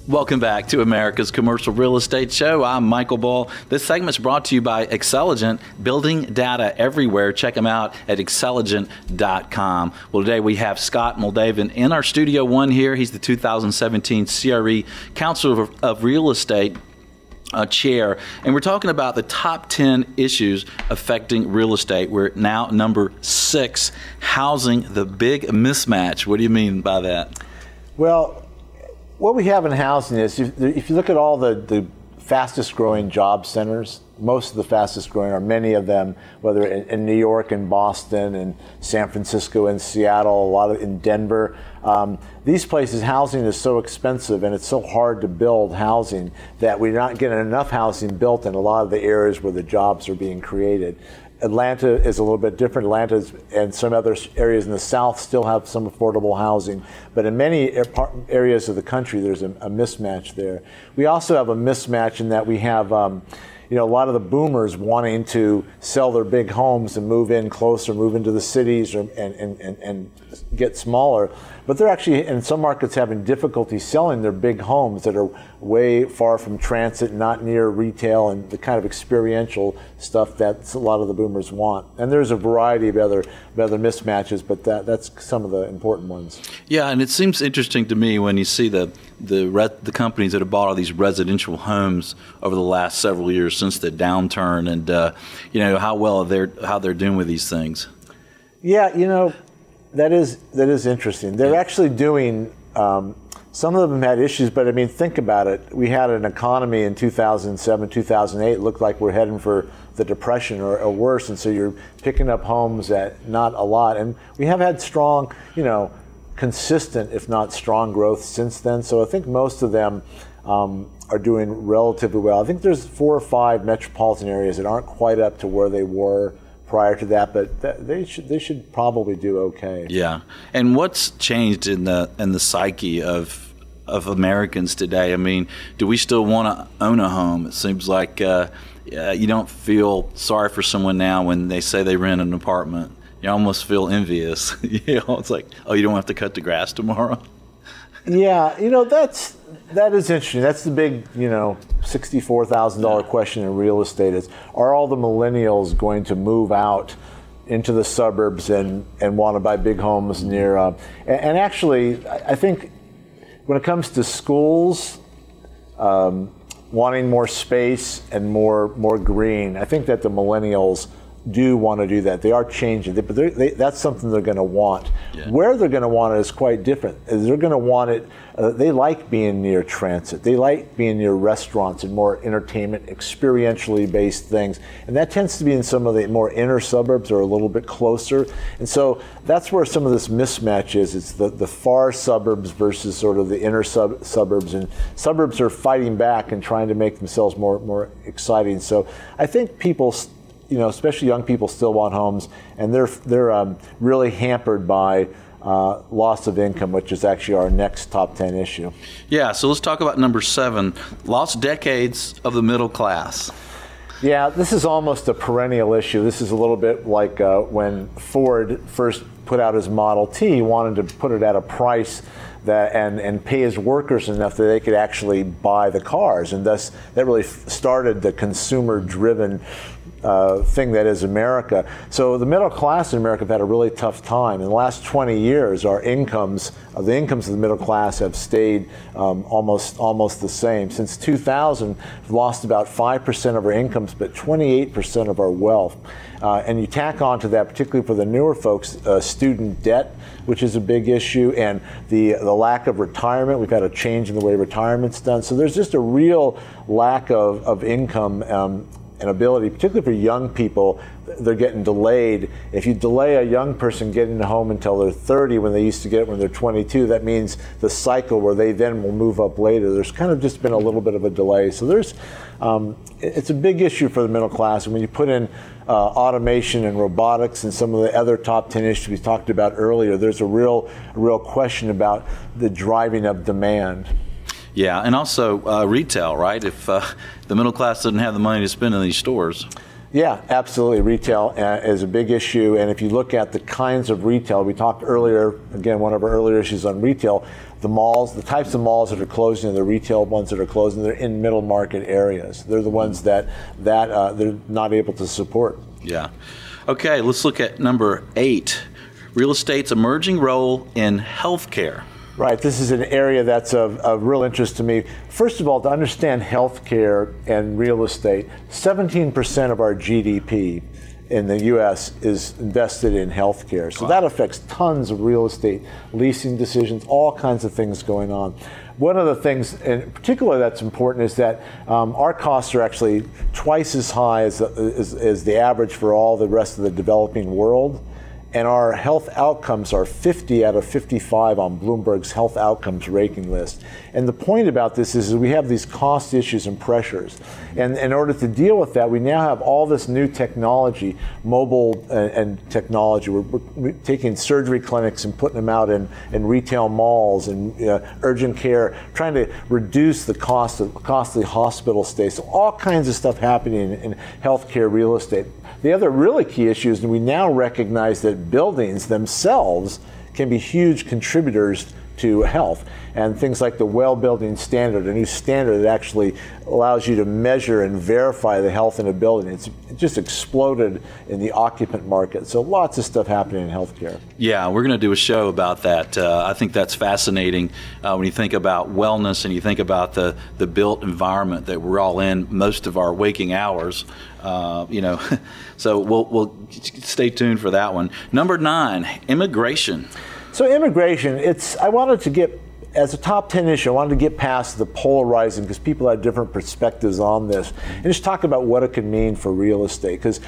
Welcome back to America's Commercial Real Estate Show. I'm Michael Ball. This segment is brought to you by Xceligent, building data everywhere. Check them out at xceligent.com. Well, today we have Scott Muldavin in our Studio One here. He's the 2017 CRE Council of Real Estate chair, and we're talking about the top 10 issues affecting real estate. We're now number 6, housing, the big mismatch. What do you mean by that? Well, what we have in housing is, if you look at all the fastest growing job centers, most of the fastest growing are many of them, whether in New York and Boston and San Francisco and Seattle, a lot of in Denver. These places, housing is so expensive and it's so hard to build housing that we're not getting enough housing built in a lot of the areas where the jobs are being created. Atlanta is a little bit different. Atlanta and some other areas in the South still have some affordable housing, but in many areas of the country, there's a mismatch there. We also have a mismatch in that we have a lot of the boomers wanting to sell their big homes and move in closer, move into the cities and get smaller. But they're actually, in some markets, having difficulty selling their big homes that are way far from transit, not near retail, and the kind of experiential stuff that a lot of the boomers want. And there's a variety of other mismatches, but that's some of the important ones. Yeah, and it seems interesting to me when you see the companies that have bought all these residential homes over the last several years since the downturn, and how they're doing with these things. Yeah, that is interesting. They're actually doing, some of them had issues, but I mean, think about it. We had an economy in 2007, 2008, it looked like we're heading for the Depression or worse, and so you're picking up homes at not a lot. And we have had strong, consistent, if not strong growth since then. So I think most of them are doing relatively well. I think there's 4 or 5 metropolitan areas that aren't quite up to where they were prior to that, but they should probably do okay. Yeah, and what's changed in the psyche of Americans today? I mean, do we still want to own a home? It seems like you don't feel sorry for someone now when they say they rent an apartment. You almost feel envious. It's like, oh, you don't have to cut the grass tomorrow. Yeah, that is interesting. That's the big, $64,000 question in real estate is, are all the millennials going to move out into the suburbs and want to buy big homes near, and actually, I think when it comes to schools, wanting more space and more green, I think that the millennials do want to do that. They are changing, but that's something they're going to want. Yeah. Where they're going to want it is quite different. They're going to want it, they like being near transit. They like being near restaurants and more entertainment, experientially based things. And that tends to be in some of the more inner suburbs or a little bit closer. And so that's where some of this mismatch is. It's the far suburbs versus sort of the inner suburbs. And suburbs are fighting back and trying to make themselves more exciting. So I think people, especially young people, still want homes, and they're really hampered by loss of income, which is actually our next top 10 issue. Yeah, so let's talk about number 7, lost decades of the middle class. Yeah, this is almost a perennial issue. This is a little bit like when Ford first put out his Model T, he wanted to put it at a price that and pay his workers enough that they could actually buy the cars, and thus that really started the consumer-driven thing that is America. So the middle class in America have had a really tough time. In the last 20 years, our incomes, the incomes of the middle class have stayed almost the same. Since 2000, we've lost about 5% of our incomes, but 28% of our wealth. And you tack on to that, particularly for the newer folks, student debt, which is a big issue, and the lack of retirement. We've had a change in the way retirement's done. So there's just a real lack of income and ability, particularly for young people. They're getting delayed. If you delay a young person getting a home until they're 30 when they used to get it when they're 22, that means the cycle where they then will move up later. There's kind of just been a little bit of a delay. So it's a big issue for the middle class. And when you put in automation and robotics and some of the other top 10 issues we talked about earlier, there's a real question about the driving of demand. Yeah, and also retail, right? If the middle class doesn't have the money to spend in these stores. Yeah, absolutely. Retail is a big issue, and if you look at the kinds of retail, we talked earlier, again, one of our earlier issues on retail, the malls, the types of malls that are closing, the retail ones that are closing, they're in middle market areas. They're the ones that they're not able to support. Yeah. Okay, let's look at number 8, real estate's emerging role in healthcare. Right, this is an area that's of real interest to me. First of all, to understand healthcare and real estate, 17% of our GDP in the U.S. is invested in healthcare. So that affects tons of real estate, leasing decisions, all kinds of things going on. One of the things in particular that's important is that our costs are actually twice as high as the average for all the rest of the developing world. And our health outcomes are 50 out of 55 on Bloomberg's health outcomes ranking list. And the point about this is we have these cost issues and pressures. And in order to deal with that, we now have all this new technology, mobile and technology. We're taking surgery clinics and putting them out in retail malls and urgent care, trying to reduce the cost of costly hospital stays. So all kinds of stuff happening in healthcare real estate. The other really key issue is that we now recognize that buildings themselves can be huge contributors to health. And things like the Well Building Standard, a new standard that actually allows you to measure and verify the health in a building. It just exploded in the occupant market. So lots of stuff happening in healthcare. Yeah, we're going to do a show about that. I think that's fascinating when you think about wellness and you think about the built environment that we're all in most of our waking hours. So we'll stay tuned for that one. Number 9, immigration. So immigration, I wanted to get, as a top 10 issue, I wanted to get past the polarizing because people have different perspectives on this and just talk about what it could mean for real estate. Because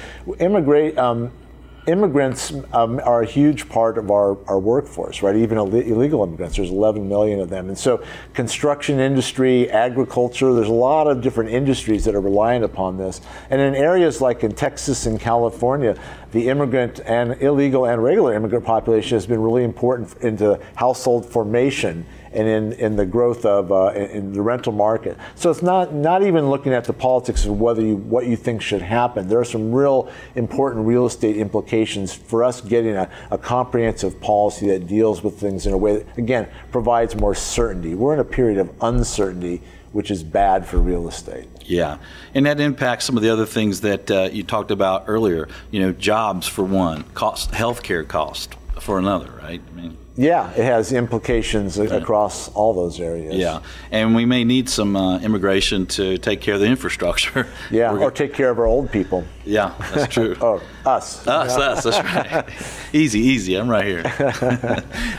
immigrants are a huge part of our workforce, right? Even illegal immigrants, there's 11 million of them. And so construction industry, agriculture, there's a lot of different industries that are reliant upon this. And in areas like in Texas and California, the immigrant and illegal and regular immigrant population has been really important into household formation and in the growth of in the rental market. So it's not even looking at the politics of what you think should happen. There are some real important real estate implications for us getting a comprehensive policy that deals with things in a way that, again, provides more certainty. We're in a period of uncertainty, which is bad for real estate. Yeah, and that impacts some of the other things that you talked about earlier. Jobs for one, healthcare cost for another, right? I mean, yeah, it has implications across all those areas. Yeah, and we may need some immigration to take care of the infrastructure. Yeah, or take care of our old people. Yeah, that's true. Or us. Us, that's right. Easy, I'm right here.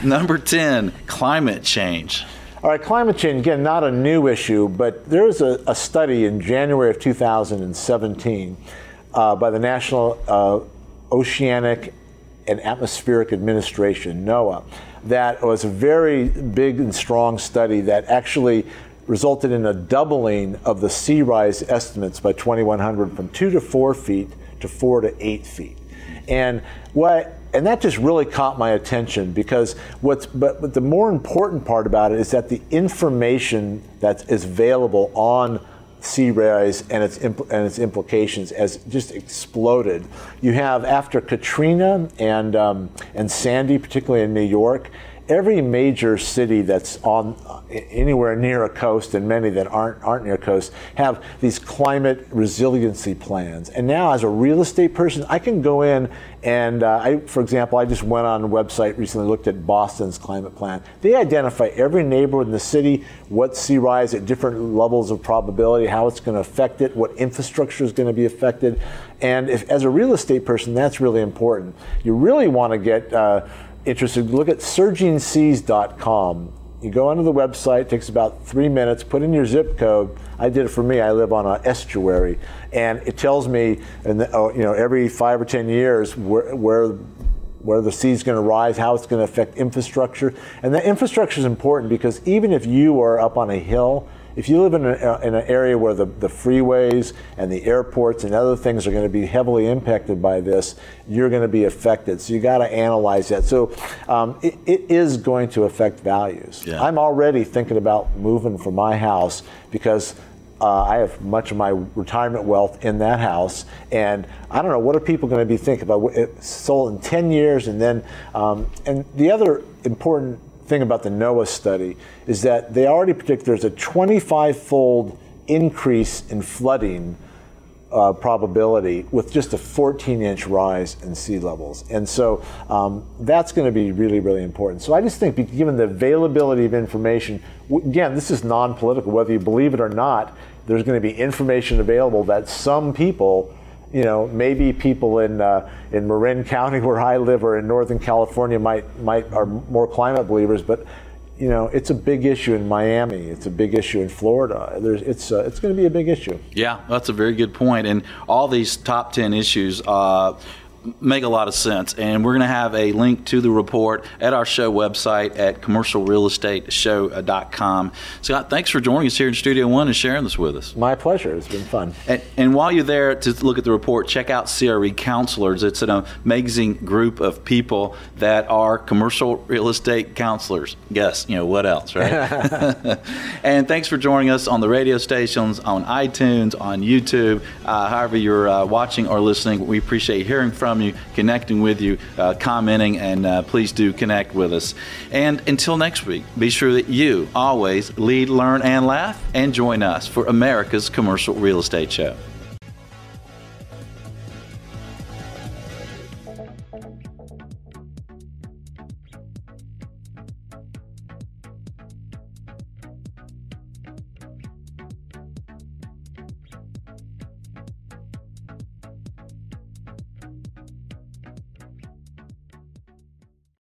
Number 10, climate change. All right, climate change, again, not a new issue, but there was a study in January of 2017 by the National Oceanic and Atmospheric Administration, NOAA, that was a very big and strong study that actually resulted in a doubling of the sea rise estimates by 2100 from 2 to 4 feet to 4 to 8 feet. And that just really caught my attention because but the more important part about it is that the information that is available on sea rise and its implications has just exploded. You have, after Katrina and Sandy, particularly in New York, every major city that's on anywhere near a coast, and many that aren't near a coast, have these climate resiliency plans. And now, as a real estate person, I can go in and, for example, I just went on a website recently, looked at Boston's climate plan. They identify every neighborhood in the city, what sea rise at different levels of probability, how it's going to affect it, what infrastructure is going to be affected. And as a real estate person, that's really important. You really want to get interested, look at surgingseas.com. You go onto the website, it takes about 3 minutes, put in your zip code. I did it for me, I live on an estuary, and it tells me every 5 or 10 years where the sea's going to rise, how it's going to affect infrastructure. And that infrastructure is important because even if you are up on a hill, if you live in an area where the freeways and the airports and other things are going to be heavily impacted by this, you're going to be affected. So you got to analyze that. So it is going to affect values. Yeah. I'm already thinking about moving from my house because I have much of my retirement wealth in that house, and I don't know, what are people going to be thinking about? It sold in 10 years, and then, and the other important thing about the NOAA study is that they already predict there's a 25-fold increase in flooding probability with just a 14-inch rise in sea levels. And so that's going to be really, really important. So I just think, given the availability of information, again, this is non-political, whether you believe it or not, there's going to be information available that some people, you know, maybe people in Marin County where I live or in Northern California are more climate believers, but you know, it's a big issue in Miami. It's a big issue in Florida. It's going to be a big issue. Yeah, that's a very good point. And all these top 10 issues make a lot of sense. And we're going to have a link to the report at our show website at commercialrealestateshow.com. Scott, thanks for joining us here in Studio One and sharing this with us. My pleasure. It's been fun. And while you're there to look at the report, check out CRE Counselors. It's an amazing group of people that are commercial real estate counselors. Guess, you know, what else, right? And thanks for joining us on the radio stations, on iTunes, on YouTube, however you're watching or listening. We appreciate hearing from you, connecting with you, commenting, and please do connect with us. And until next week, be sure that you always lead, learn, and laugh, and join us for America's Commercial Real Estate Show.